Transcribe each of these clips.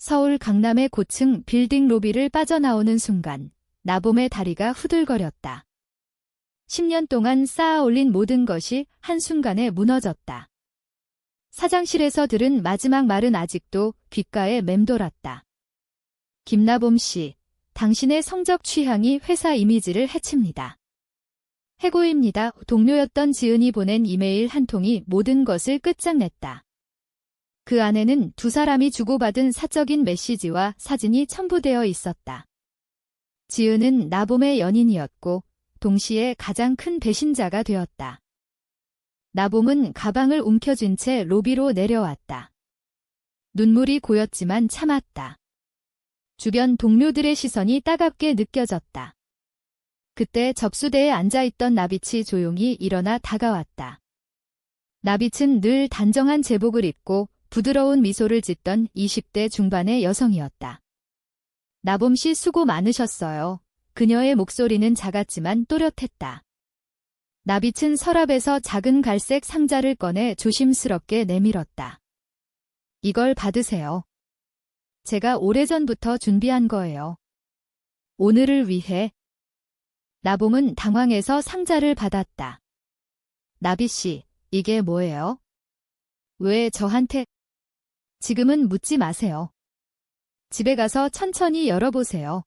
서울 강남의 고층 빌딩 로비를 빠져나오는 순간 나봄의 다리가 후들거렸다. 10년 동안 쌓아 올린 모든 것이 한순간에 무너졌다. 사장실에서 들은 마지막 말은 아직도 귓가에 맴돌았다. 김나봄 씨, 당신의 성적 취향이 회사 이미지를 해칩니다. 해고입니다. 동료였던 지은이 보낸 이메일 한 통이 모든 것을 끝장냈다. 그 안에는 두 사람이 주고받은 사적인 메시지와 사진이 첨부되어 있었다. 지은은 나봄의 연인이었고 동시에 가장 큰 배신자가 되었다. 나봄은 가방을 움켜쥔 채 로비로 내려왔다. 눈물이 고였지만 참았다. 주변 동료들의 시선이 따갑게 느껴졌다. 그때 접수대에 앉아있던 나빛이 조용히 일어나 다가왔다. 나빛은 늘 단정한 제복을 입고 부드러운 미소를 짓던 20대 중반의 여성이었다. 나봄 씨 수고 많으셨어요. 그녀의 목소리는 작았지만 또렷했다. 나빛은 서랍에서 작은 갈색 상자를 꺼내 조심스럽게 내밀었다. 이걸 받으세요. 제가 오래전부터 준비한 거예요. 오늘을 위해. 나봄은 당황해서 상자를 받았다. 나빛 씨, 이게 뭐예요? 왜 저한테? 지금은 묻지 마세요. 집에 가서 천천히 열어보세요.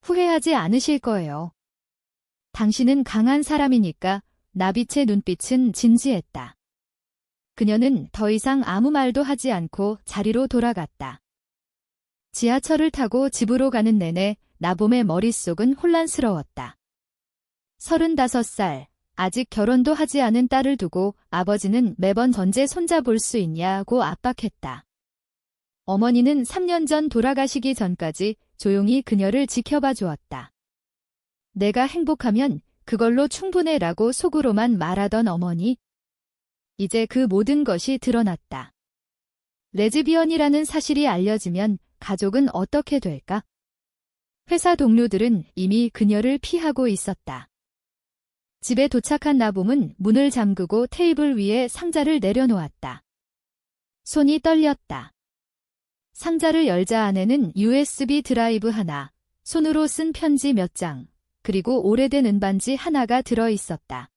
후회하지 않으실 거예요. 당신은 강한 사람이니까. 나빛의 눈빛은 진지했다. 그녀는 더 이상 아무 말도 하지 않고 자리로 돌아갔다. 지하철을 타고 집으로 가는 내내 나봄의 머릿속은 혼란스러웠다. 35살, 아직 결혼도 하지 않은 딸을 두고 아버지는 매번 언제 손잡을 수 있냐고 압박했다. 어머니는 3년 전 돌아가시기 전까지 조용히 그녀를 지켜봐 주었다. 내가 행복하면 그걸로 충분해라고 속으로만 말하던 어머니. 이제 그 모든 것이 드러났다. 레즈비언이라는 사실이 알려지면 가족은 어떻게 될까? 회사 동료들은 이미 그녀를 피하고 있었다. 집에 도착한 나봄은 문을 잠그고 테이블 위에 상자를 내려놓았다. 손이 떨렸다. 상자를 열자 안에는 USB 드라이브 하나, 손으로 쓴 편지 몇 장, 그리고 오래된 은반지 하나가 들어 있었다.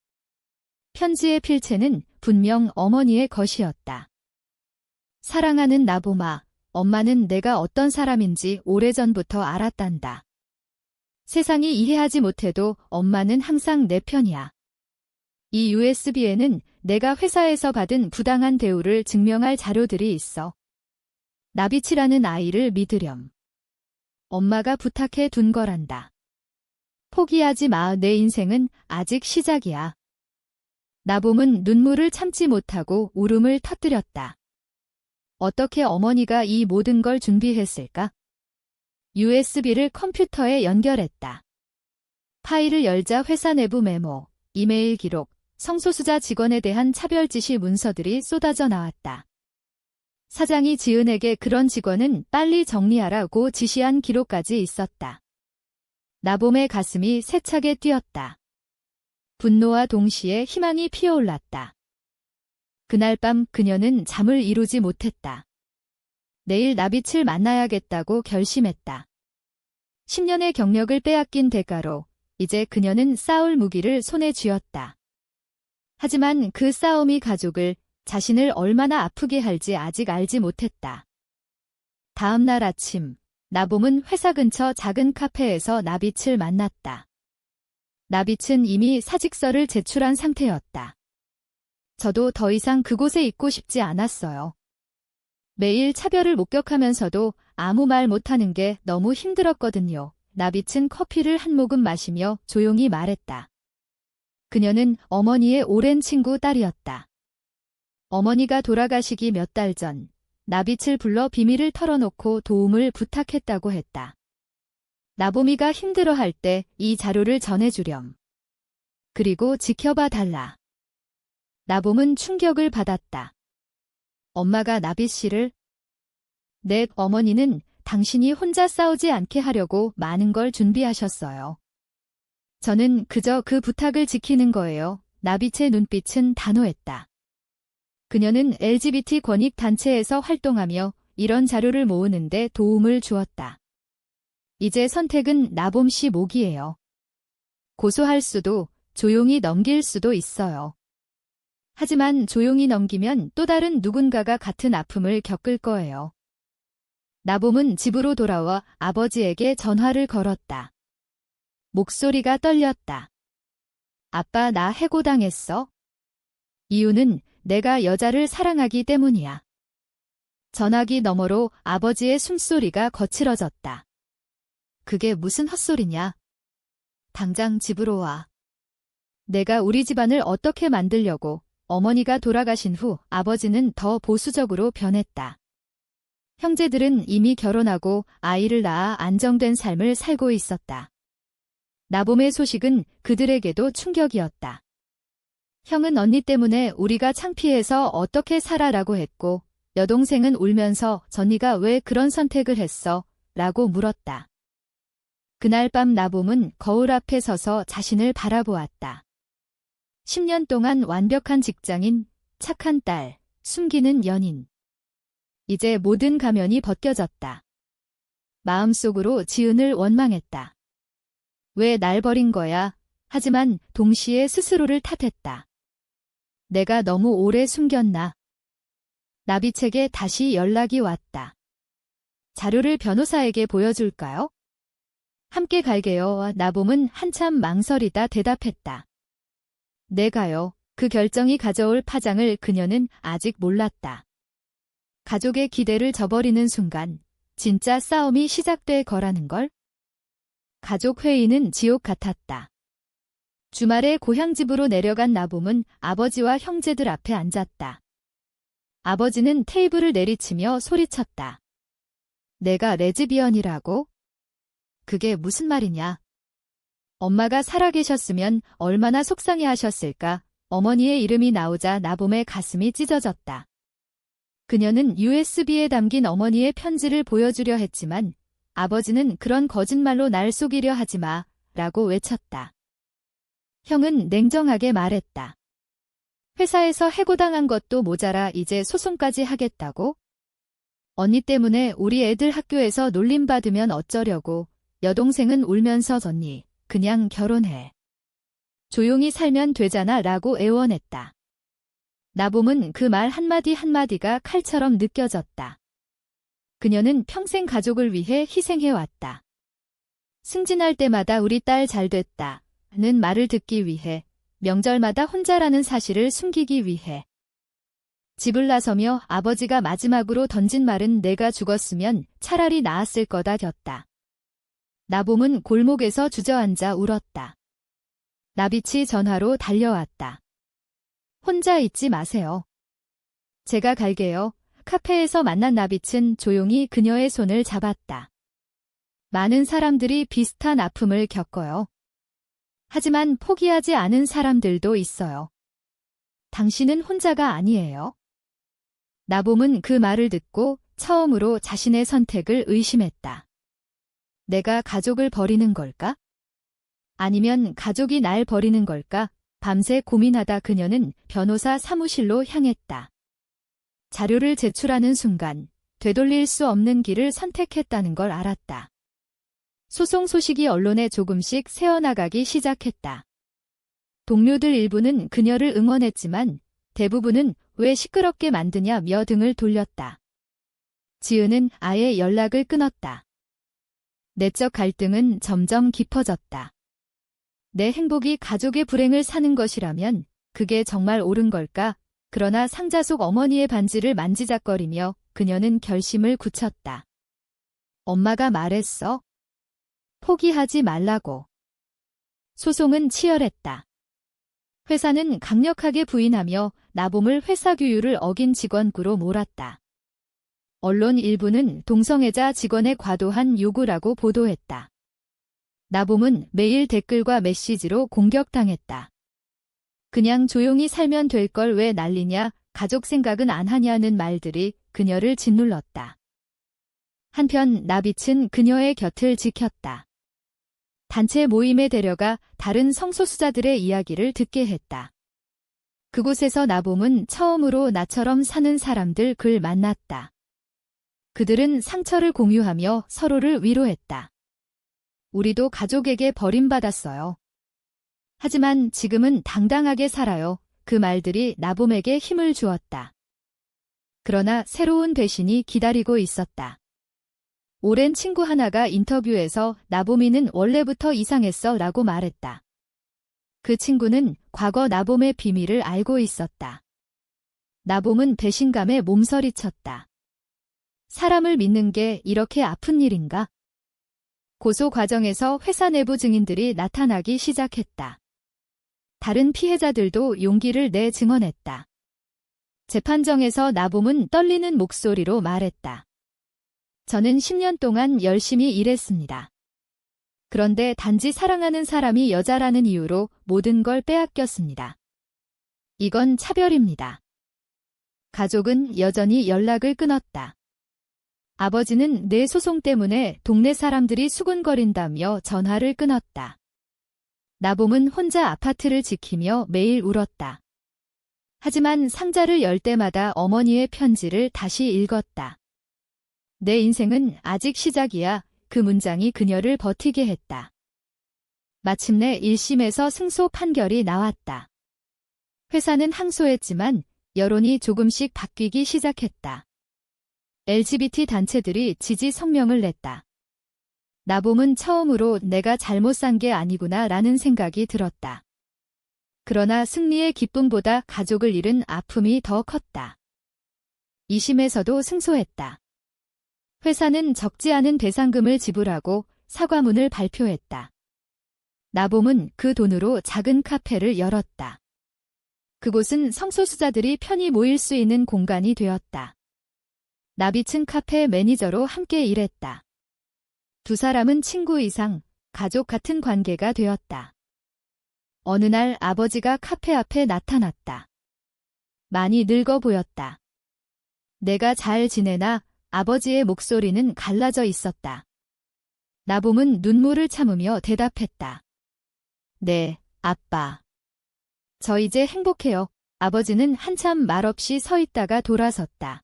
편지의 필체는 분명 어머니의 것이었다. 사랑하는 나봄아, 엄마는 내가 어떤 사람인지 오래전부터 알았단다. 세상이 이해하지 못해도 엄마는 항상 내 편이야. 이 USB에는 내가 회사에서 받은 부당한 대우를 증명할 자료들이 있어. 나빛이라는 아이를 믿으렴. 엄마가 부탁해 둔 거란다. 포기하지 마. 내 인생은 아직 시작이야. 나봄은 눈물을 참지 못하고 울음을 터뜨렸다. 어떻게 어머니가 이 모든 걸 준비했을까? USB를 컴퓨터에 연결했다. 파일을 열자 회사 내부 메모, 이메일 기록, 성소수자 직원에 대한 차별 지시 문서들이 쏟아져 나왔다. 사장이 지은에게 그런 직원은 빨리 정리하라고 지시한 기록까지 있었다. 나봄의 가슴이 세차게 뛰었다. 분노와 동시에 희망이 피어올랐다. 그날 밤 그녀는 잠을 이루지 못했다. 내일 나빛을 만나야겠다고 결심했다. 10년의 경력을 빼앗긴 대가로 이제 그녀는 싸울 무기를 손에 쥐었다. 하지만 그 싸움이 가족을, 자신을 얼마나 아프게 할지 아직 알지 못했다. 다음 날 아침, 나봄은 회사 근처 작은 카페에서 나빛을 만났다. 나빛은 이미 사직서를 제출한 상태였다. 저도 더 이상 그곳에 있고 싶지 않았어요. 매일 차별을 목격하면서도 아무 말 못하는 게 너무 힘들었거든요. 나빛은 커피를 한 모금 마시며 조용히 말했다. 그녀는 어머니의 오랜 친구 딸이었다. 어머니가 돌아가시기 몇 달 전, 나빛을 불러 비밀을 털어놓고 도움을 부탁했다고 했다. 나봄이가 힘들어할 때 이 자료를 전해주렴. 그리고 지켜봐 달라. 나봄은 충격을 받았다. 엄마가 나빛 씨를? 네, 어머니는 당신이 혼자 싸우지 않게 하려고 많은 걸 준비하셨어요. 저는 그저 그 부탁을 지키는 거예요. 나빛의 눈빛은 단호했다. 그녀는 LGBT 권익 단체에서 활동하며 이런 자료를 모으는데 도움을 주었다. 이제 선택은 나봄 씨 몫이에요. 고소할 수도, 조용히 넘길 수도 있어요. 하지만 조용히 넘기면 또 다른 누군가가 같은 아픔을 겪을 거예요. 나봄은 집으로 돌아와 아버지에게 전화를 걸었다. 목소리가 떨렸다. 아빠, 나 해고당했어. 이유는 내가 여자를 사랑하기 때문이야. 전화기 너머로 아버지의 숨소리가 거칠어졌다. 그게 무슨 헛소리냐? 당장 집으로 와. 내가 우리 집안을 어떻게 만들려고. 어머니가 돌아가신 후 아버지는 더 보수적으로 변했다. 형제들은 이미 결혼하고 아이를 낳아 안정된 삶을 살고 있었다. 나봄의 소식은 그들에게도 충격이었다. 형은 언니 때문에 우리가 창피해서 어떻게 살아라고 했고, 여동생은 울면서 전이가 왜 그런 선택을 했어? 라고 물었다. 그날 밤 나봄은 거울 앞에 서서 자신을 바라보았다. 10년 동안 완벽한 직장인, 착한 딸, 숨기는 연인. 이제 모든 가면이 벗겨졌다. 마음속으로 지은을 원망했다. 왜 날 버린 거야? 하지만 동시에 스스로를 탓했다. 내가 너무 오래 숨겼나? 나비책에 다시 연락이 왔다. 자료를 변호사에게 보여줄까요? 함께 갈게요. 나봄은 한참 망설이다 대답했다. 내가요. 그 결정이 가져올 파장을 그녀는 아직 몰랐다. 가족의 기대를 저버리는 순간 진짜 싸움이 시작될 거라는 걸. 가족 회의는 지옥 같았다. 주말에 고향집으로 내려간 나봄은 아버지와 형제들 앞에 앉았다. 아버지는 테이블을 내리치며 소리쳤다. 내가 레즈비언이라고? 그게 무슨 말이냐? 엄마가 살아계셨으면 얼마나 속상해하셨을까. 어머니의 이름이 나오자 나봄의 가슴이 찢어졌다. 그녀는 USB에 담긴 어머니의 편지를 보여주려 했지만 아버지는 그런 거짓말로 날 속이려 하지 마 라고 외쳤다. 형은 냉정하게 말했다. 회사에서 해고당한 것도 모자라 이제 소송까지 하겠다고? 언니 때문에 우리 애들 학교에서 놀림받으면 어쩌려고. 여동생은 울면서 전니 그냥 결혼해. 조용히 살면 되잖아 라고 애원했다. 나봄은 그 말 한마디 한마디가 칼처럼 느껴졌다. 그녀는 평생 가족을 위해 희생해왔다. 승진할 때마다 우리 딸 잘됐다는 말을 듣기 위해, 명절마다 혼자라는 사실을 숨기기 위해. 집을 나서며 아버지가 마지막으로 던진 말은 내가 죽었으면 차라리 나았을 거다였다. 나봄은 골목에서 주저앉아 울었다. 나빛이 전화로 달려왔다. 혼자 있지 마세요. 제가 갈게요. 카페에서 만난 나빛은 조용히 그녀의 손을 잡았다. 많은 사람들이 비슷한 아픔을 겪어요. 하지만 포기하지 않은 사람들도 있어요. 당신은 혼자가 아니에요. 나봄은 그 말을 듣고 처음으로 자신의 선택을 의심했다. 내가 가족을 버리는 걸까? 아니면 가족이 날 버리는 걸까? 밤새 고민하다 그녀는 변호사 사무실로 향했다. 자료를 제출하는 순간 되돌릴 수 없는 길을 선택했다는 걸 알았다. 소송 소식이 언론에 조금씩 새어나가기 시작했다. 동료들 일부는 그녀를 응원했지만 대부분은 왜 시끄럽게 만드냐며 등을 돌렸다. 지은은 아예 연락을 끊었다. 내적 갈등은 점점 깊어졌다. 내 행복이 가족의 불행을 사는 것이라면 그게 정말 옳은 걸까? 그러나 상자 속 어머니의 반지를 만지작거리며 그녀는 결심을 굳혔다. 엄마가 말했어. 포기하지 말라고. 소송은 치열했다. 회사는 강력하게 부인하며 나봄을 회사 규율을 어긴 직원구로 몰았다. 언론 일부는 동성애자 직원의 과도한 요구라고 보도했다. 나봄은 매일 댓글과 메시지로 공격당했다. 그냥 조용히 살면 될 걸 왜 난리냐, 가족 생각은 안 하냐는 말들이 그녀를 짓눌렀다. 한편 나빛은 그녀의 곁을 지켰다. 단체 모임에 데려가 다른 성소수자들의 이야기를 듣게 했다. 그곳에서 나봄은 처음으로 나처럼 사는 사람들 글 만났다. 그들은 상처를 공유하며 서로를 위로했다. 우리도 가족에게 버림받았어요. 하지만 지금은 당당하게 살아요. 그 말들이 나봄에게 힘을 주었다. 그러나 새로운 배신이 기다리고 있었다. 오랜 친구 하나가 인터뷰에서 나봄이는 원래부터 이상했어 라고 말했다. 그 친구는 과거 나봄의 비밀을 알고 있었다. 나봄은 배신감에 몸서리쳤다. 사람을 믿는 게 이렇게 아픈 일인가? 고소 과정에서 회사 내부 증인들이 나타나기 시작했다. 다른 피해자들도 용기를 내 증언했다. 재판정에서 나봄은 떨리는 목소리로 말했다. 저는 10년 동안 열심히 일했습니다. 그런데 단지 사랑하는 사람이 여자라는 이유로 모든 걸 빼앗겼습니다. 이건 차별입니다. 가족은 여전히 연락을 끊었다. 아버지는 내 소송 때문에 동네 사람들이 수군거린다며 전화를 끊었다. 나봄은 혼자 아파트를 지키며 매일 울었다. 하지만 상자를 열 때마다 어머니의 편지를 다시 읽었다. 내 인생은 아직 시작이야. 그 문장이 그녀를 버티게 했다. 마침내 1심에서 승소 판결이 나왔다. 회사는 항소했지만 여론이 조금씩 바뀌기 시작했다. LGBT 단체들이 지지 성명을 냈다. 나봄은 처음으로 내가 잘못 산 게 아니구나 라는 생각이 들었다. 그러나 승리의 기쁨보다 가족을 잃은 아픔이 더 컸다. 2심에서도 승소했다. 회사는 적지 않은 배상금을 지불하고 사과문을 발표했다. 나봄은 그 돈으로 작은 카페를 열었다. 그곳은 성소수자들이 편히 모일 수 있는 공간이 되었다. 나비층 카페 매니저로 함께 일했다. 두 사람은 친구 이상, 가족 같은 관계가 되었다. 어느 날 아버지가 카페 앞에 나타났다. 많이 늙어 보였다. 내가 잘 지내나? 아버지의 목소리는 갈라져 있었다. 나봄은 눈물을 참으며 대답했다. 네, 아빠. 저 이제 행복해요. 아버지는 한참 말없이 서 있다가 돌아섰다.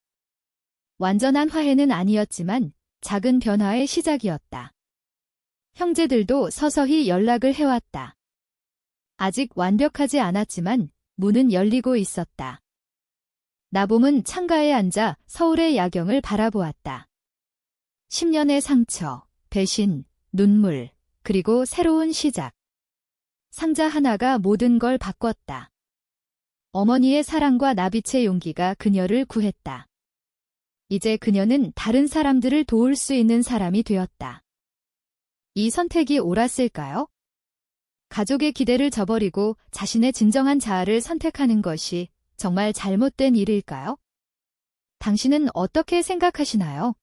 완전한 화해는 아니었지만 작은 변화의 시작이었다. 형제들도 서서히 연락을 해왔다. 아직 완벽하지 않았지만 문은 열리고 있었다. 나봄은 창가에 앉아 서울의 야경을 바라보았다. 10년의 상처, 배신, 눈물, 그리고 새로운 시작. 상자 하나가 모든 걸 바꿨다. 어머니의 사랑과 나빛의 용기가 그녀를 구했다. 이제 그녀는 다른 사람들을 도울 수 있는 사람이 되었다. 이 선택이 옳았을까요? 가족의 기대를 저버리고 자신의 진정한 자아를 선택하는 것이 정말 잘못된 일일까요? 당신은 어떻게 생각하시나요?